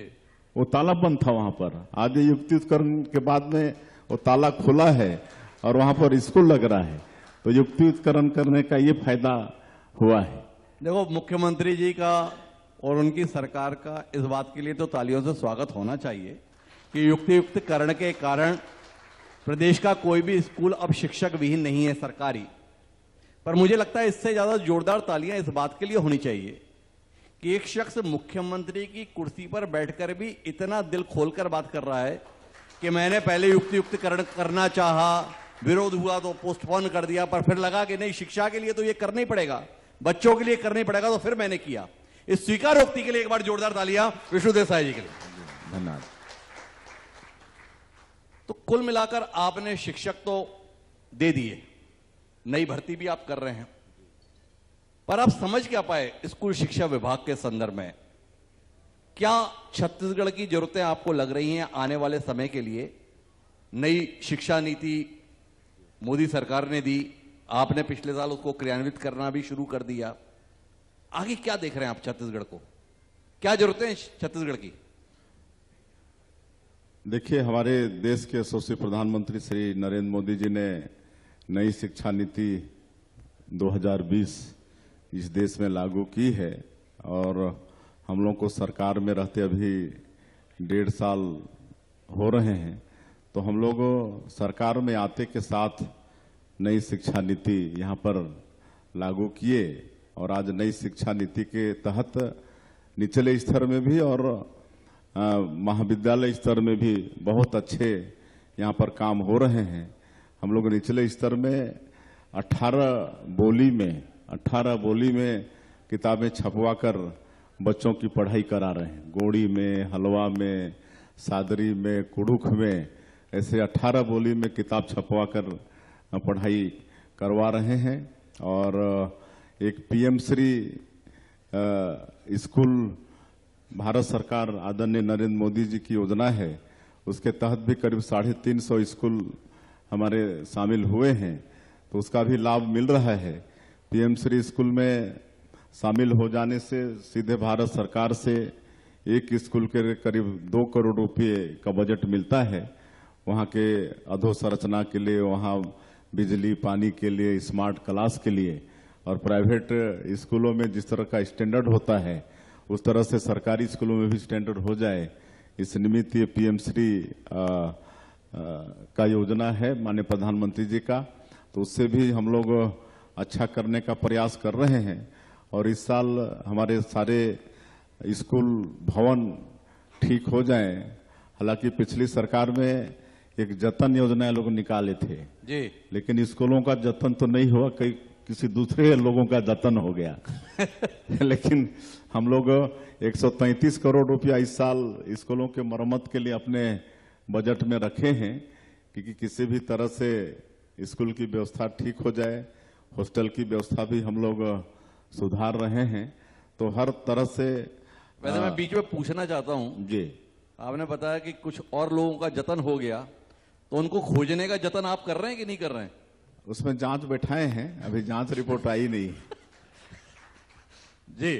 वो ताला बंद था वहां पर, आज युक्तियुक्तकरण के बाद में वो ताला खुला है और वहां पर स्कूल लग रहा है। तो युक्तियुक्तकरण करने का ये फायदा हुआ है। देखो, मुख्यमंत्री जी का और उनकी सरकार का इस बात के लिए तो तालियों से स्वागत होना चाहिए कि युक्तियुक्तकरण के कारण प्रदेश का कोई भी स्कूल अब शिक्षक विहीन नहीं है सरकारी। पर मुझे लगता है इससे ज्यादा जोरदार तालियां इस बात के लिए होनी चाहिए कि एक शख्स मुख्यमंत्री की कुर्सी पर बैठकर भी इतना दिल खोलकर बात कर रहा है कि मैंने पहले युक्तियुक्तकरण करना चाहा, विरोध हुआ तो पोस्टपोन कर दिया, पर फिर लगा कि नहीं, शिक्षा के लिए तो ये करना ही पड़ेगा, बच्चों के लिए करना ही पड़ेगा, तो फिर मैंने किया। इस स्वीकारोक्ति के लिए एक बार जोरदार तालियां विष्णु देसाई जी के लिए। धन्यवाद। तो कुल मिलाकर आपने शिक्षक तो दे दिए, नई भर्ती भी आप कर रहे हैं, पर आप समझ क्या पाए स्कूल शिक्षा विभाग के संदर्भ में? क्या छत्तीसगढ़ की जरूरतें आपको लग रही हैं आने वाले समय के लिए? नई शिक्षा नीति मोदी सरकार ने दी, आपने पिछले साल उसको क्रियान्वित करना भी शुरू कर दिया। आगे क्या देख रहे हैं आप छत्तीसगढ़ को? क्या जरूरतें हैं छत्तीसगढ़ की? देखिए, हमारे देश के यशस्वी प्रधानमंत्री श्री नरेंद्र मोदी जी ने नई शिक्षा नीति 2020 इस देश में लागू की है, और हम लोग को सरकार में रहते अभी 1.5 साल हो रहे हैं। तो हम लोग सरकार में आते के साथ नई शिक्षा नीति यहाँ पर लागू किए, और आज नई शिक्षा नीति के तहत निचले स्तर में भी और महाविद्यालय स्तर में भी बहुत अच्छे यहाँ पर काम हो रहे हैं। हम लोग निचले स्तर में 18 बोली में किताबें छपवाकर बच्चों की पढ़ाई करा रहे हैं। गोड़ी में, हलवा में, सादरी में, कुड़ुख में, ऐसे 18 बोली में किताब छपवाकर पढ़ाई करवा रहे हैं। और एक पीएम श्री स्कूल भारत सरकार आदरणीय नरेंद्र मोदी जी की योजना है, उसके तहत भी करीब 350 स्कूल हमारे शामिल हुए हैं, तो उसका भी लाभ मिल रहा है। पीएम श्री स्कूल में शामिल हो जाने से सीधे भारत सरकार से एक स्कूल के करीब 2 करोड़ रुपए का बजट मिलता है। वहाँ के अधोसंरचना के लिए, वहाँ बिजली पानी के लिए, स्मार्ट क्लास के लिए, और प्राइवेट स्कूलों में जिस तरह का स्टैंडर्ड होता है उस तरह से सरकारी स्कूलों में भी स्टैंडर्ड हो जाए, इस निमित्त ये पीएम श्री का योजना है माननीय प्रधानमंत्री जी का, तो उससे भी हम लोग अच्छा करने का प्रयास कर रहे हैं। और इस साल हमारे सारे स्कूल भवन ठीक हो जाएं। हालांकि पिछली सरकार में एक जतन योजना लोग निकाले थे जी, लेकिन स्कूलों का जतन तो नहीं हुआ, कई किसी दूसरे लोगों का जतन हो गया। लेकिन हम लोग 133 करोड़ रुपया इस साल स्कूलों के मरम्मत के लिए अपने बजट में रखे हैं, क्योंकि किसी भी तरह से स्कूल की व्यवस्था ठीक हो जाए। हॉस्टल की व्यवस्था भी हम लोग सुधार रहे हैं। तो हर तरह से वैसे मैं बीच में पूछना चाहता हूं जी, आपने बताया कि कुछ और लोगों का जतन हो गया, तो उनको खोजने का जतन आप कर रहे हैं कि नहीं कर रहे हैं? उसमें जांच बैठाए हैं, अभी जांच रिपोर्ट आई नहीं। जी,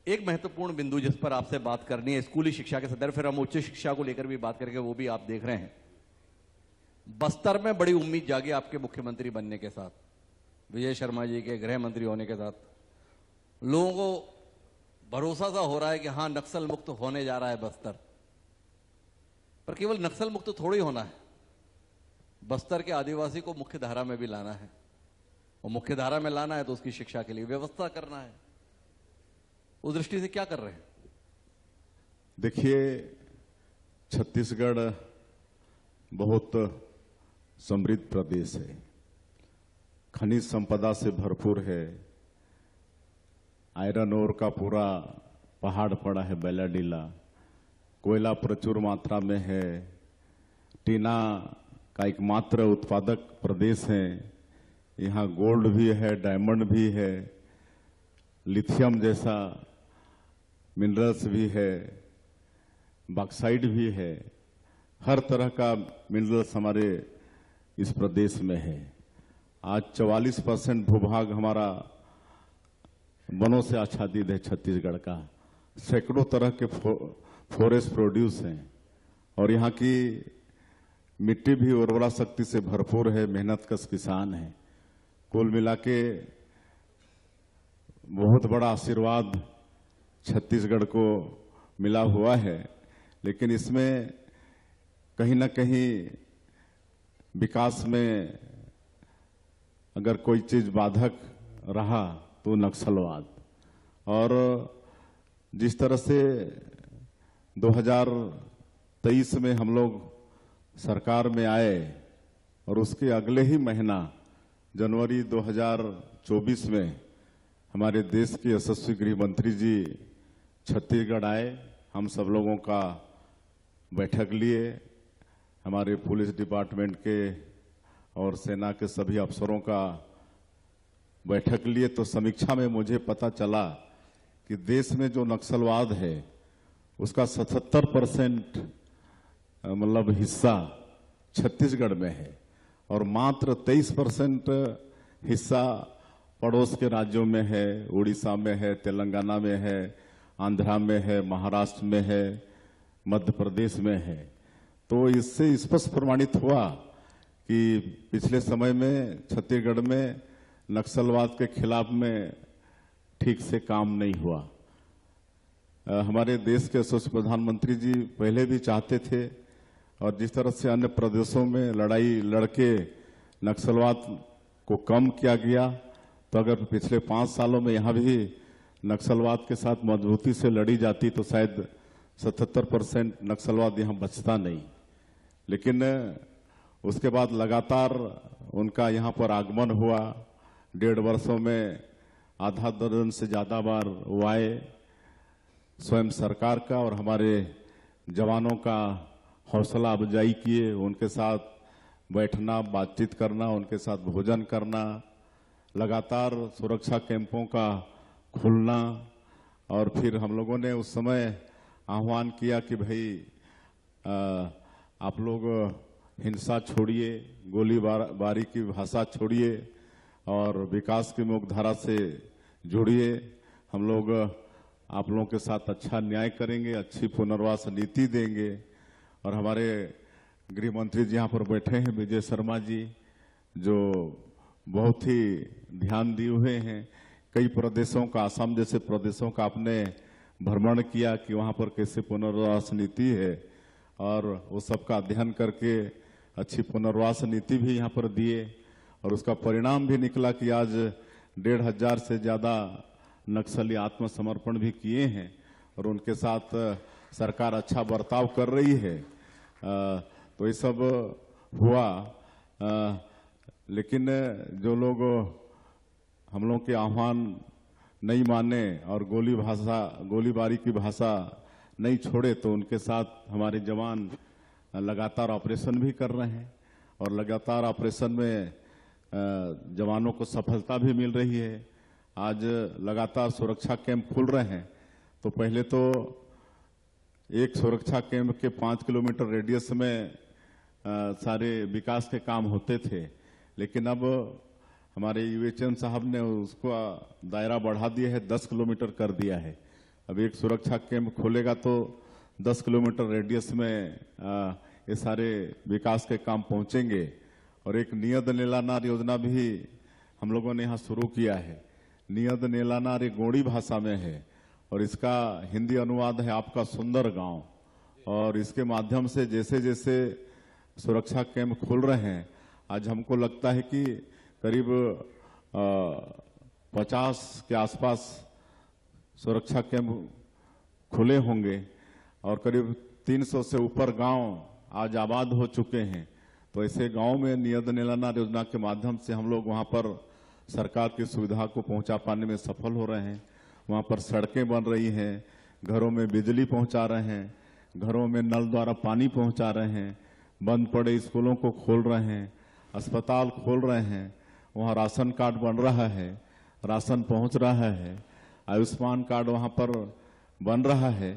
एक महत्वपूर्ण बिंदु जिस पर आपसे बात करनी है स्कूली शिक्षा के संदर्भ, फिर हम उच्च शिक्षा को लेकर भी बात करेंगे, वो भी आप देख रहे हैं। बस्तर में बड़ी उम्मीद जागी आपके मुख्यमंत्री बनने के साथ, विजय शर्मा जी के गृह मंत्री होने के साथ। लोगों को भरोसा सा हो रहा है कि हां, नक्सल मुक्त होने जा रहा है बस्तर। पर केवल नक्सल मुक्त थोड़ी होना है, बस्तर के आदिवासी को मुख्य धारा में भी लाना है, और मुख्य धारा में लाना है तो उसकी शिक्षा के लिए व्यवस्था करना है। उस दृष्टि से क्या कर रहे हैं? देखिए, छत्तीसगढ़ बहुत समृद्ध प्रदेश है, खनिज संपदा से भरपूर है। आयरन ओर का पूरा पहाड़ पड़ा है बेलाडीला, कोयला प्रचुर मात्रा में है, टीना का एकमात्र उत्पादक प्रदेश है। यहाँ गोल्ड भी है, डायमंड भी है, लिथियम जैसा मिनरल्स भी है, बॉक्साइट भी है। हर तरह का मिनरल्स हमारे इस प्रदेश में है। आज 44% भूभाग हमारा वनों से आच्छादित है छत्तीसगढ़ का। सैकड़ों तरह के फॉरेस्ट प्रोड्यूस हैं, और यहाँ की मिट्टी भी उर्वरा शक्ति से भरपूर है, मेहनतकश किसान है। कुल मिला के बहुत बड़ा आशीर्वाद छत्तीसगढ़ को मिला हुआ है। लेकिन इसमें कहीं ना कहीं विकास में अगर कोई चीज बाधक रहा तो नक्सलवाद। और जिस तरह से 2023 में हम लोग सरकार में आए और उसके अगले ही महीना जनवरी 2024 में हमारे देश के यशस्वी गृह मंत्री जी छत्तीसगढ़ आए। हम सब लोगों का बैठक लिए, हमारे पुलिस डिपार्टमेंट के और सेना के सभी अफसरों का बैठक लिए। तो समीक्षा में मुझे पता चला कि देश में जो नक्सलवाद है उसका 77% मतलब हिस्सा छत्तीसगढ़ में है, और मात्र 23% हिस्सा पड़ोस के राज्यों में है। उड़ीसा में है, तेलंगाना में है, आंध्रा में है, महाराष्ट्र में है, मध्य प्रदेश में है। तो इससे स्पष्ट प्रमाणित हुआ कि पिछले समय में छत्तीसगढ़ में नक्सलवाद के खिलाफ में ठीक से काम नहीं हुआ। हमारे देश के यशस्वी प्रधानमंत्री जी पहले भी चाहते थे, और जिस तरह से अन्य प्रदेशों में लड़ाई लड़के नक्सलवाद को कम किया गया, तो अगर पिछले 5 सालों में यहाँ भी नक्सलवाद के साथ मजबूती से लड़ी जाती तो शायद 77% नक्सलवाद यहाँ बचता नहीं। लेकिन उसके बाद लगातार उनका यहाँ पर आगमन हुआ। 1.5 वर्षों में आधा दर्जन से ज्यादा बार वो आए। स्वयं सरकार का और हमारे जवानों का हौसला अफजाई किए, उनके साथ बैठना, बातचीत करना, उनके साथ भोजन करना, लगातार सुरक्षा कैंपों का खुलना। और फिर हम लोगों ने उस समय आह्वान किया कि भाई आप लोग हिंसा छोड़िए, गोलीबारी की भाषा छोड़िए और विकास की मुख्यधारा से जुड़िए। हम लोग आप लोगों के साथ अच्छा न्याय करेंगे, अच्छी पुनर्वास नीति देंगे। और हमारे गृह मंत्री जी यहाँ पर बैठे हैं, विजय शर्मा जी, जो बहुत ही ध्यान दिए हुए हैं। कई प्रदेशों का, आसाम जैसे प्रदेशों का आपने भ्रमण किया कि वहाँ पर कैसे पुनर्वास नीति है, और वो सबका अध्ययन करके अच्छी पुनर्वास नीति भी यहाँ पर दिए और उसका परिणाम भी निकला कि आज 1,500 से ज़्यादा नक्सली आत्मसमर्पण भी किए हैं और उनके साथ सरकार अच्छा बर्ताव कर रही है। तो ये सब हुआ, लेकिन जो लोग हम लोग के आह्वान नहीं माने और गोलीबारी की भाषा नहीं छोड़े तो उनके साथ हमारे जवान लगातार ऑपरेशन भी कर रहे हैं और लगातार ऑपरेशन में जवानों को सफलता भी मिल रही है। आज लगातार सुरक्षा कैंप खुल रहे हैं। तो पहले तो एक सुरक्षा कैंप के 5 किलोमीटर रेडियस में सारे विकास के काम होते थे, लेकिन अब हमारे यूएचएम साहब ने उसको दायरा बढ़ा दिया है, 10 किलोमीटर कर दिया है। अब एक सुरक्षा कैंप खोलेगा तो 10 किलोमीटर रेडियस में ये सारे विकास के काम पहुंचेंगे। और एक नियत नेलानार योजना भी हम लोगों ने यहाँ शुरू किया है। नियत नेलानार एक गोंडी भाषा में है और इसका हिंदी अनुवाद है आपका सुंदर गांव। और इसके माध्यम से जैसे जैसे सुरक्षा कैंप खुल रहे हैं, आज हमको लगता है कि करीब 50 के आसपास सुरक्षा कैंप खुले होंगे और करीब 300 से ऊपर गांव आज आबाद हो चुके हैं। तो ऐसे गांव में नियत नेलानार योजना के माध्यम से हम लोग वहां पर सरकार की सुविधा को पहुंचा पाने में सफल हो रहे हैं। वहां पर सड़कें बन रही हैं, घरों में बिजली पहुंचा रहे हैं, घरों में नल द्वारा पानी पहुंचा रहे हैं, बंद पड़े स्कूलों को खोल रहे हैं, अस्पताल खोल रहे हैं, वहां राशन कार्ड बन रहा है, राशन पहुंच रहा है, आयुष्मान कार्ड वहां पर बन रहा है।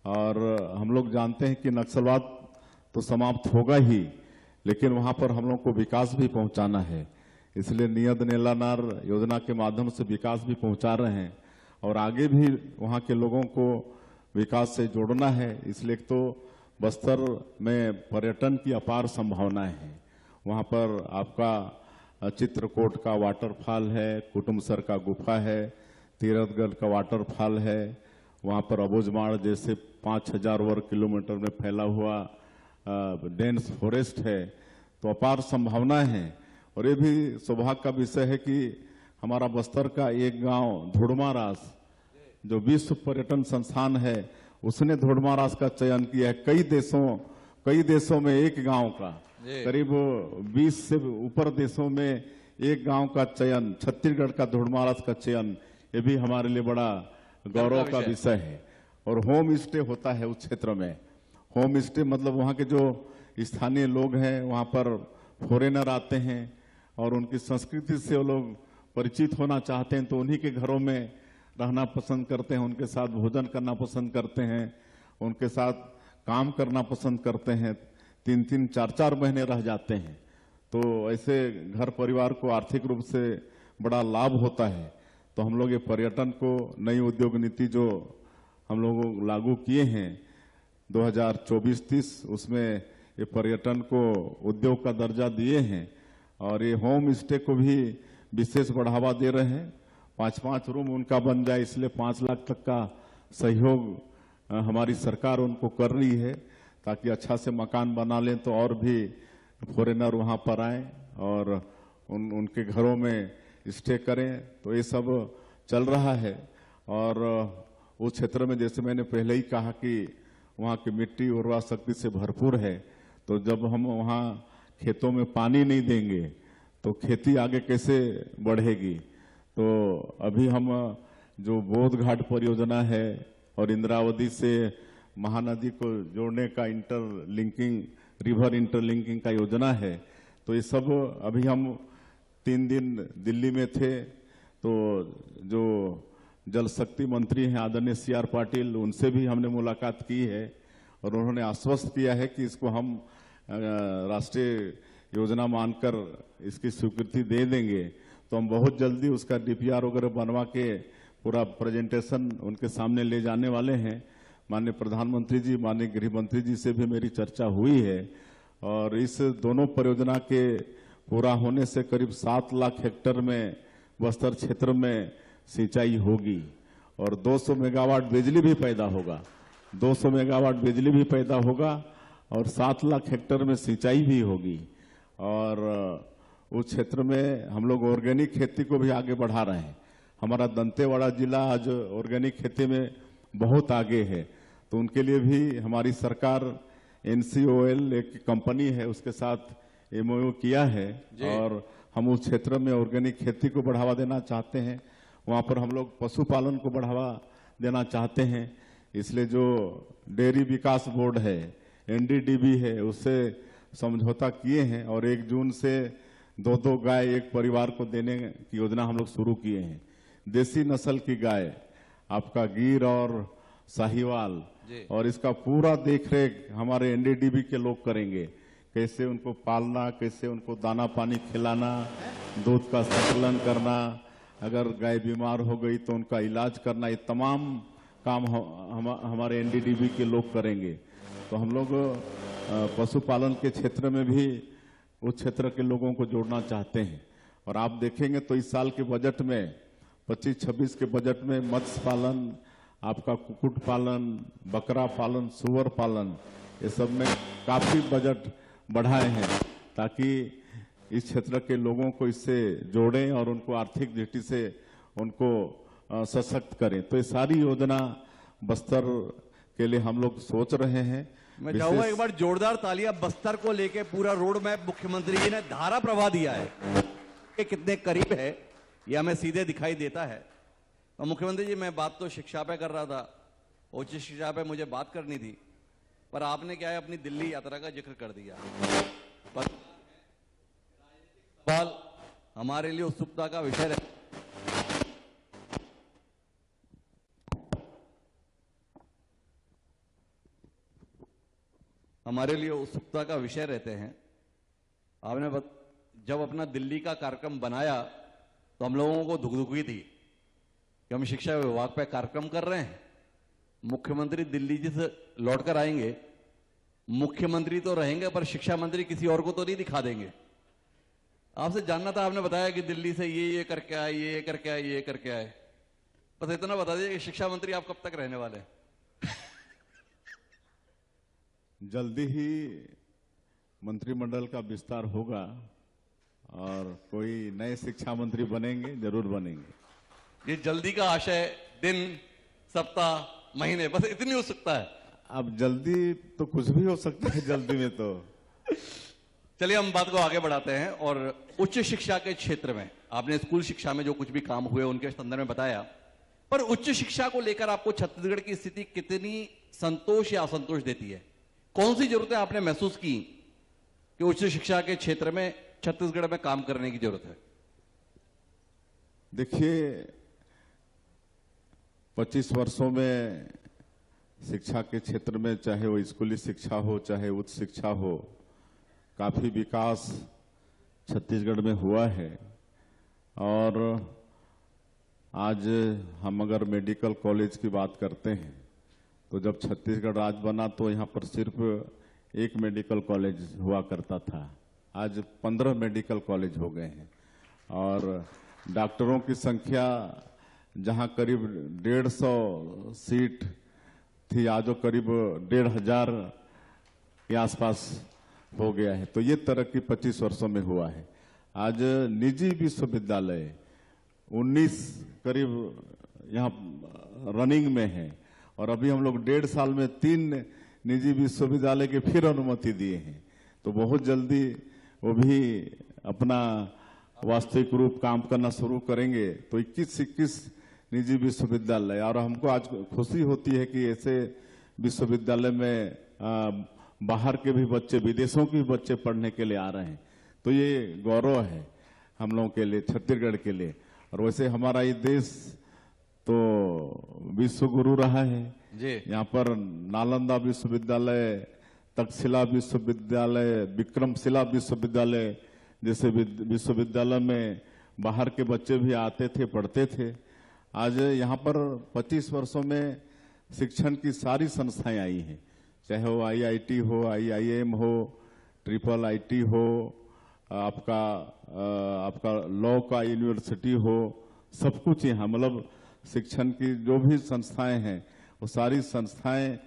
और हम लोग जानते हैं कि नक्सलवाद तो समाप्त होगा ही, लेकिन वहां पर हम लोग को विकास भी पहुंचाना है। इसलिए नियत नेलानार योजना के माध्यम से विकास भी पहुंचा रहे हैं और आगे भी वहां के लोगों को विकास से जोड़ना है। इसलिए तो बस्तर में पर्यटन की अपार संभावनाएं हैं। वहां पर आपका चित्रकूट का वाटरफॉल है, कुटुमसर का गुफा है, तीरथगढ़ का वाटरफॉल है, वहां पर अबूझमाड़ जैसे 5000 वर्ग किलोमीटर में फैला हुआ डेंस फॉरेस्ट है। तो अपार संभावनाएं हैं। और ये भी सौभाग्य का विषय है कि हमारा बस्तर का एक गांव धुड़मारास, जो विश्व पर्यटन संस्थान है, उसने धुड़मारास का चयन किया है। कई देशों में एक गांव का, करीब 20 से ऊपर देशों में एक गांव का चयन, छत्तीसगढ़ का धुड़मारास का चयन, ये भी हमारे लिए बड़ा गौरव का विषय है। और होम स्टे होता है उस क्षेत्र में। होम स्टे मतलब वहाँ के जो स्थानीय लोग हैं, वहाँ पर फॉरेनर आते हैं और उनकी संस्कृति से वो लोग परिचित होना चाहते हैं, तो उन्हीं के घरों में रहना पसंद करते हैं, उनके साथ भोजन करना पसंद करते हैं, उनके साथ काम करना पसंद करते हैं, 3-3, 4-4 महीने रह जाते हैं। तो ऐसे घर परिवार को आर्थिक रूप से बड़ा लाभ होता है। तो हम लोग ये पर्यटन को नई उद्योग नीति जो हम लोग लागू किए हैं 2024-30, उसमें ये पर्यटन को उद्योग का दर्जा दिए हैं और ये होम स्टे को भी विशेष बढ़ावा दे रहे हैं। 5-5 रूम उनका बन जाए, इसलिए 5 लाख तक का सहयोग हमारी सरकार उनको कर रही है, ताकि अच्छा से मकान बना लें तो और भी फॉरेनर वहां पर आए और उनके घरों में स्टे करें। तो ये सब चल रहा है। और उस क्षेत्र में जैसे मैंने पहले ही कहा कि वहाँ की मिट्टी उर्वरा शक्ति से भरपूर है। तो जब हम वहाँ खेतों में पानी नहीं देंगे तो खेती आगे कैसे बढ़ेगी। तो अभी हम जो बोध घाट परियोजना है और इंद्रावती से महानदी को जोड़ने का रिवर इंटरलिंकिंग का योजना है, तो ये सब अभी हम 3 दिन दिल्ली में थे। तो जो जल शक्ति मंत्री हैं आदरणीय CR पाटिल, उनसे भी हमने मुलाकात की है और उन्होंने आश्वस्त किया है कि इसको हम राष्ट्रीय योजना मानकर इसकी स्वीकृति दे देंगे। तो हम बहुत जल्दी उसका DPR वगैरह बनवा के पूरा प्रेजेंटेशन उनके सामने ले जाने वाले हैं। माननीय प्रधानमंत्री जी, माननीय गृह मंत्री जी से भी मेरी चर्चा हुई है और इस दोनों परियोजना के पूरा होने से करीब 7 लाख हेक्टेयर में बस्तर क्षेत्र में सिंचाई होगी और 200 मेगावाट बिजली भी पैदा होगा। 200 मेगावाट बिजली भी पैदा होगा और 7 लाख हेक्टेयर में सिंचाई भी होगी। और उस क्षेत्र में हम लोग ऑर्गेनिक खेती को भी आगे बढ़ा रहे हैं। हमारा दंतेवाड़ा जिला आज ऑर्गेनिक खेती में बहुत आगे है, तो उनके लिए भी हमारी सरकार NCOL एक कंपनी है उसके साथ MOU किया है और हम उस क्षेत्र में ऑर्गेनिक खेती को बढ़ावा देना चाहते हैं। वहाँ पर हम लोग पशुपालन को बढ़ावा देना चाहते हैं, इसलिए जो डेयरी विकास बोर्ड है NDDB है उससे समझौता किए हैं और 1 जून से 2-2 गाय एक परिवार को देने की योजना हम लोग शुरू किए हैं। देसी नस्ल की गाय आपका गिर और साहिवाल, और इसका पूरा देखरेख हमारे NDDB के लोग करेंगे, कैसे उनको पालना, कैसे उनको दाना पानी खिलाना, दूध का संकलन करना, अगर गाय बीमार हो गई तो उनका इलाज करना, ये तमाम काम हमारे NDDB के लोग करेंगे। तो हम लोग पशुपालन के क्षेत्र में भी उस क्षेत्र के लोगों को जोड़ना चाहते हैं। और आप देखेंगे तो इस साल के बजट में 25-26 के बजट में मत्स्य पालन, आपका कुक्कुट पालन, बकरा पालन, सुअर पालन, ये सब में काफी बजट बढ़ाए हैं ताकि इस क्षेत्र के लोगों को इससे जोड़ें और उनको आर्थिक दृष्टि से उनको सशक्त करें। तो ये सारी योजना बस्तर के लिए हम लोग सोच रहे हैं। मैं चाहूंगा एक बार जोरदार तालियां बस्तर को लेके पूरा रोड मैप मुख्यमंत्री जी ने धारा प्रवाह दिया है कि कितने करीब है, यह हमें सीधे दिखाई देता है। और मुख्यमंत्री जी, मैं बात तो शिक्षा पे कर रहा था, उच्च शिक्षा पे मुझे बात करनी थी, पर आपने क्या है अपनी दिल्ली यात्रा का जिक्र कर दिया। पर सवाल हमारे लिए उत्सुकता का विषय है। हमारे लिए उत्सुकता का विषय रहते हैं। आपने जब अपना दिल्ली का कार्यक्रम बनाया तो हम लोगों को धुकधुकी थी कि हम शिक्षा विभाग पे कार्यक्रम कर रहे हैं, मुख्यमंत्री दिल्ली जी से लौटकर आएंगे, मुख्यमंत्री तो रहेंगे पर शिक्षा मंत्री किसी और को तो नहीं दिखा देंगे। आपसे जानना था, आपने बताया कि दिल्ली से ये करके आए, ये करके आए, ये करके आए, बस इतना बता दीजिए कि शिक्षा मंत्री आप कब तक रहने वाले हैं? जल्दी ही मंत्रिमंडल का विस्तार होगा और कोई नए शिक्षा मंत्री बनेंगे, जरूर बनेंगे। ये जल्दी का आशय, दिन, सप्ताह, महीने, बस इतनी उत्सुकता है। अब जल्दी तो कुछ भी हो सकता है जल्दी में तो। चलिए हम बात को आगे बढ़ाते हैं और उच्च शिक्षा के क्षेत्र में आपने स्कूल शिक्षा में जो कुछ भी काम हुए उनके संदर्भ में बताया, पर उच्च शिक्षा को लेकर आपको छत्तीसगढ़ की स्थिति कितनी संतोष या असंतोष देती है? कौन सी जरूरतें आपने महसूस की कि उच्च शिक्षा के क्षेत्र में छत्तीसगढ़ में काम करने की जरूरत है? देखिए, 25 वर्षों में शिक्षा के क्षेत्र में, चाहे वो स्कूली शिक्षा हो चाहे उच्च शिक्षा हो, काफी विकास छत्तीसगढ़ में हुआ है। और आज हम अगर मेडिकल कॉलेज की बात करते हैं तो जब छत्तीसगढ़ राज्य बना तो यहाँ पर सिर्फ एक मेडिकल कॉलेज हुआ करता था, आज 15 मेडिकल कॉलेज हो गए हैं। और डॉक्टरों की संख्या जहाँ करीब 150 सीट थी, आज वो करीब 1500 के आसपास हो गया है। तो ये तरक्की 25 वर्षों में हुआ है। आज निजी विश्वविद्यालय 19 करीब यहाँ रनिंग में है और अभी हम लोग 1.5 साल में 3 निजी विश्वविद्यालय की फिर अनुमति दिए हैं। तो बहुत जल्दी वो भी अपना वास्तविक रूप काम करना शुरू करेंगे। तो 21 निजी विश्वविद्यालय, और हमको आज खुशी होती है कि ऐसे विश्वविद्यालय में बाहर के भी बच्चे, विदेशों के भी बच्चे पढ़ने के लिए आ रहे हैं। तो ये गौरव है हम लोगों के लिए, छत्तीसगढ़ के लिए। और वैसे हमारा ये देश तो विश्व गुरु रहा है जी। यहाँ पर नालंदा विश्वविद्यालय, तक्षशिला विश्वविद्यालय, विक्रमशिला विश्वविद्यालय जैसे विश्वविद्यालय में बाहर के बच्चे भी आते थे, पढ़ते थे। आज यहाँ पर 25 वर्षों में शिक्षण की सारी संस्थाएं आई हैं, चाहे वो IIT हो, IIM हो, IIIT हो, आपका लॉ का यूनिवर्सिटी हो, सब कुछ यहाँ, मतलब शिक्षण की जो भी संस्थाएं हैं वो सारी संस्थाएं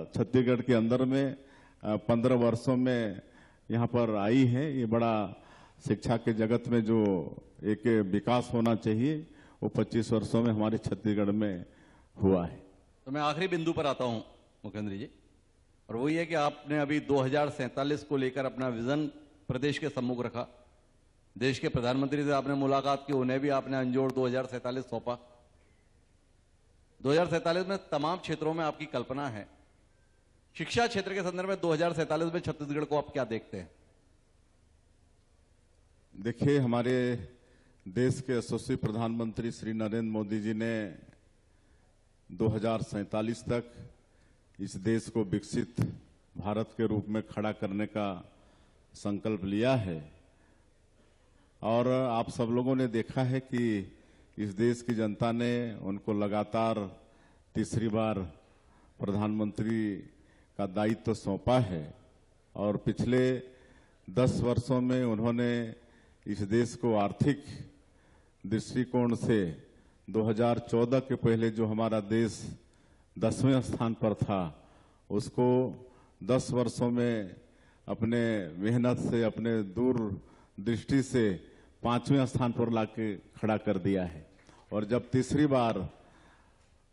छत्तीसगढ़ के अंदर में 15 वर्षों में यहाँ पर आई है। ये बड़ा शिक्षा के जगत में जो एक विकास होना चाहिए वो 25 वर्षों में हमारे छत्तीसगढ़ में हुआ है। तो मैं आखिरी बिंदु पर आता हूं मुख्यमंत्री जी, और वही है कि आपने अभी 2047 को लेकर अपना विजन प्रदेश के सम्मुख रखा। देश के प्रधानमंत्री से आपने मुलाकात की, उन्हें भी आपने अंजोर 2047 सौंपा। 2047 में तमाम क्षेत्रों में आपकी कल्पना है। शिक्षा क्षेत्र के संदर्भ में 2047 में छत्तीसगढ़ को आप क्या देखते हैं? देखिए, हमारे देश के यशस्वी प्रधानमंत्री श्री नरेंद्र मोदी जी ने 2047 तक इस देश को विकसित भारत के रूप में खड़ा करने का संकल्प लिया है। और आप सब लोगों ने देखा है कि इस देश की जनता ने उनको लगातार तीसरी बार प्रधानमंत्री का दायित्व सौंपा है। और पिछले 10 वर्षों में उन्होंने इस देश को आर्थिक दृष्टिकोण से 2014 के पहले जो हमारा देश 10वें स्थान पर था, उसको 10 वर्षों में अपने मेहनत से, अपने दूरदृष्टि से 5वें स्थान पर लाके खड़ा कर दिया है। और जब तीसरी बार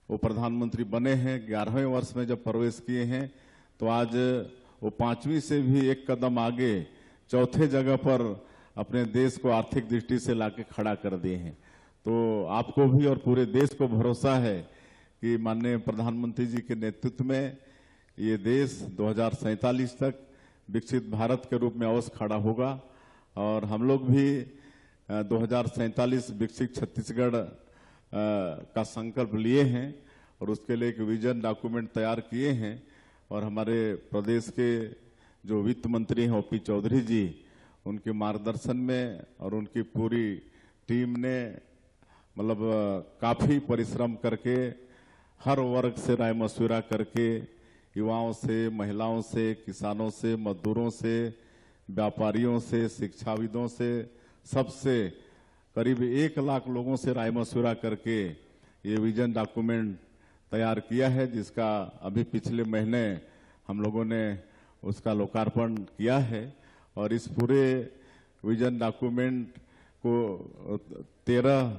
वो प्रधानमंत्री बने हैं, 11वें वर्ष में जब प्रवेश किए हैं, तो आज वो 5वीं से भी एक कदम आगे चौथे जगह पर अपने देश को आर्थिक दृष्टि से लाके खड़ा कर दिए हैं। तो आपको भी और पूरे देश को भरोसा है कि माननीय प्रधानमंत्री जी के नेतृत्व में ये देश 2047 तक विकसित भारत के रूप में अवश्य खड़ा होगा। और हम लोग भी 2047 विकसित छत्तीसगढ़ का संकल्प लिए हैं और उसके लिए एक विजन डॉक्यूमेंट तैयार किए हैं। और हमारे प्रदेश के जो वित्त मंत्री हैं ओपी चौधरी जी, उनके मार्गदर्शन में और उनकी पूरी टीम ने मतलब काफी परिश्रम करके हर वर्ग से राय मशविरा करके युवाओं से, महिलाओं से, किसानों से, मजदूरों से, व्यापारियों से, शिक्षाविदों से, सबसे करीब 1 लाख लोगों से राय मशविरा करके ये विजन डॉक्यूमेंट तैयार किया है, जिसका अभी पिछले महीने हम लोगों ने उसका लोकार्पण किया है। और इस पूरे विजन डॉक्यूमेंट को 13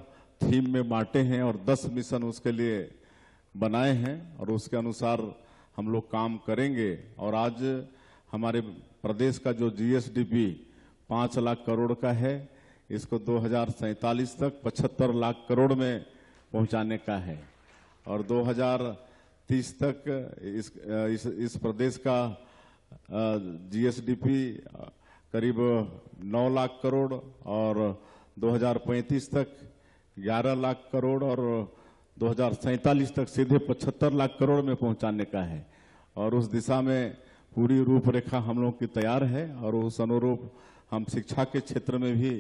थीम में बांटे हैं और 10 मिशन उसके लिए बनाए हैं और उसके अनुसार हम लोग काम करेंगे। और आज हमारे प्रदेश का जो जीएसडीपी 5 लाख करोड़ का है, इसको 2047 तक 75 लाख करोड़ में पहुंचाने का है। और 2030 तक इस प्रदेश का जीएसडीपी करीब 9 लाख करोड़ और 2035 तक 11 लाख करोड़ और 2047 तक सीधे 75 लाख करोड़ में पहुंचाने का है। और उस दिशा में पूरी रूपरेखा हम लोग की तैयार है और उस अनुरूप हम शिक्षा के क्षेत्र में भी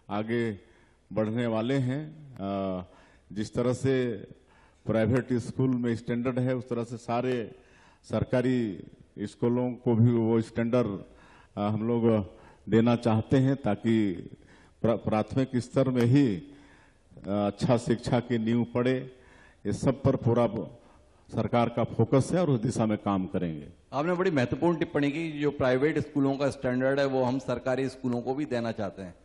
आगे बढ़ने वाले हैं। जिस तरह से प्राइवेट स्कूल में स्टैंडर्ड है, उस तरह से सारे सरकारी स्कूलों को भी वो स्टैंडर्ड हम लोग देना चाहते हैं, ताकि प्राथमिक स्तर में ही अच्छा शिक्षा की नींव पड़े। ये सब पर पूरा सरकार का फोकस है और उस दिशा में काम करेंगे। आपने बड़ी महत्वपूर्ण टिप्पणी की, जो प्राइवेट स्कूलों का स्टैंडर्ड है वो हम सरकारी स्कूलों को भी देना चाहते हैं।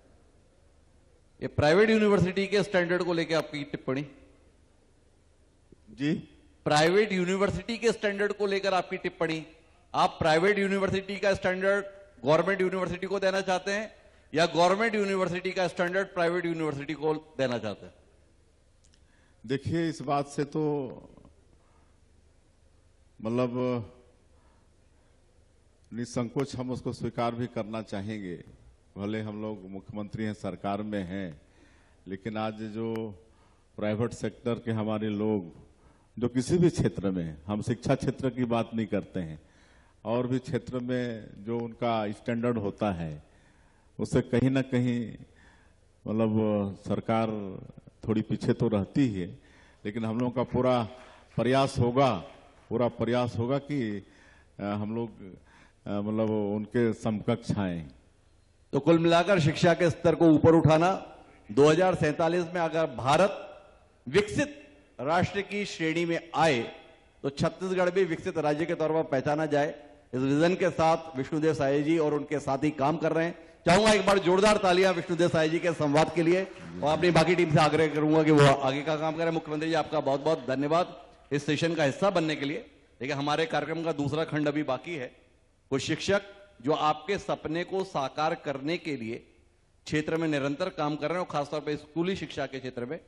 ये प्राइवेट यूनिवर्सिटी के स्टैंडर्ड को लेकर आपकी टिप्पणी? जी, प्राइवेट यूनिवर्सिटी के स्टैंडर्ड को लेकर आपकी टिप्पणी? आप प्राइवेट यूनिवर्सिटी का स्टैंडर्ड गवर्नमेंट यूनिवर्सिटी को देना चाहते हैं या गवर्नमेंट यूनिवर्सिटी का स्टैंडर्ड प्राइवेट यूनिवर्सिटी को देना चाहते हैं? देखिए, इस बात से तो मतलब निसंकोच हम उसको स्वीकार भी करना चाहेंगे। भले हम लोग मुख्यमंत्री हैं, सरकार में हैं, लेकिन आज जो प्राइवेट सेक्टर के हमारे लोग जो किसी भी क्षेत्र में, हम शिक्षा क्षेत्र की बात नहीं करते हैं, और भी क्षेत्र में जो उनका स्टैंडर्ड होता है, उससे कहीं ना कहीं मतलब सरकार थोड़ी पीछे तो रहती है। लेकिन हम लोगों का पूरा प्रयास होगा कि हम लोग मतलब उनके समकक्ष आए। तो कुल मिलाकर शिक्षा के स्तर को ऊपर उठाना, 2047 में अगर भारत विकसित राष्ट्र की श्रेणी में आए तो छत्तीसगढ़ भी विकसित राज्य के तौर पर पहचाना जाए। इस विजन के साथ विष्णुदेव साई जी और उनके साथी काम कर रहे हैं। चाहूंगा एक बार जोरदार तालियां विष्णुदेव साई जी के संवाद के लिए, और अपनी बाकी टीम से आग्रह करूंगा कि वो आगे का काम करें। मुख्यमंत्री जी, आपका बहुत बहुत धन्यवाद इस सेशन का हिस्सा बनने के लिए। देखिए, हमारे कार्यक्रम का दूसरा खंड अभी बाकी है। कुछ शिक्षक जो आपके सपने को साकार करने के लिए क्षेत्र में निरंतर काम कर रहे हैं, और खासतौर पर स्कूली शिक्षा के क्षेत्र में,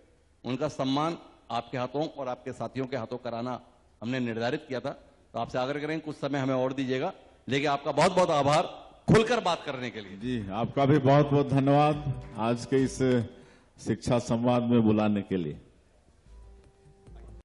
उनका सम्मान आपके हाथों और आपके साथियों के हाथों कराना हमने निर्धारित किया था। तो आपसे आग्रह करेंगे कुछ समय हमें और दीजिएगा। लेकिन आपका बहुत बहुत आभार खुलकर बात करने के लिए। जी, आपका भी बहुत बहुत धन्यवाद आज के इस शिक्षा संवाद में बुलाने के लिए।